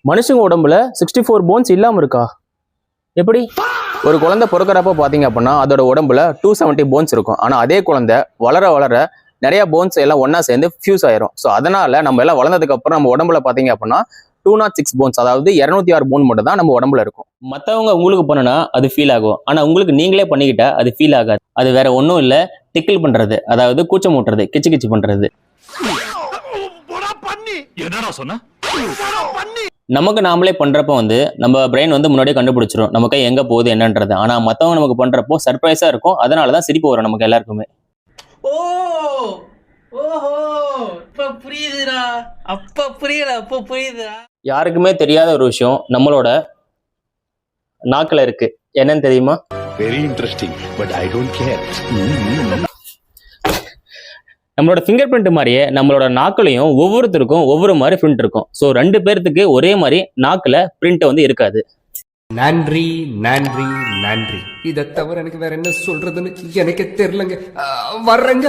மனுஷங்க உடம்புல 64 போன்ஸ் இல்லாம இருக்கா? எப்படி? ஒரு குழந்தை பிறக்கிறப்ப பாத்தீங்க அப்படின்னா அதோட உடம்புல 270 போன்ஸ் இருக்கும். ஆனா அதே குழந்தை வளர வளர நிறைய போன்ஸ் எல்லாம் ஒன்னா சேர்ந்து ஃபியூஸ் ஆயிரும். ஸோ அதனால நம்ம எல்லாம் வளர்ந்ததுக்கு அப்புறம் நம்ம உடம்புல பாத்தீங்க அப்படின்னா 206 போன்ஸ், அதாவது 206 போன் மட்டும் தான் நம்ம உடம்புல இருக்கும். மற்றவங்க உங்களுக்கு பண்ணுனா அது ஃபீல் ஆகும், ஆனா உங்களுக்கு நீங்களே பண்ணிக்கிட்டா அது ஃபீல் ஆகாது. அது வேற ஒன்றும் இல்லை, டிக்கிள் பண்றது, அதாவது கூச்சம் ஊட்டுறது, கிச்சு கிச்சு பண்றது. நமக்கு நாமளே பண்றப்ப நம்ம பிரெயின் முன்னாடியே கண்டுபிடிச்சிரும் நம்ம கை எங்க போகுது என்னன்றது. ஆனா மத்தவங்க நமக்கு பண்றப்போ சர்ப்ரைஸா இருக்கும். அதனாலதான் சிரிப்பு வரும் நமக்கு எல்லாருக்குமே. புரியுதுடா, அப்ப புரியல, அப்ப புரியுதுடா. யாருக்குமே தெரியாத ஒரு விஷயம் நம்மளோட நாக்குல இருக்கு. என்னன்னு தெரியுமா? Very interesting, but I don't care. நம்மளோட ஃபிங்கர் பிரிண்ட் மாதிரியே நம்மளோட நாக்குலையும் ஒவ்வொருத்தருக்கும் ஒவ்வொரு மாதிரி பிரிண்ட் இருக்கும். ஸோ 2 பேர்த்துக்கு ஒரே மாதிரி நாக்குல பிரிண்ட் இருக்காது. நன்றி நன்றி நன்றி. இதை தவிர எனக்கு வேற என்ன சொல்றதுன்னு எனக்கு தெரியலங்க. வர்றேங்க.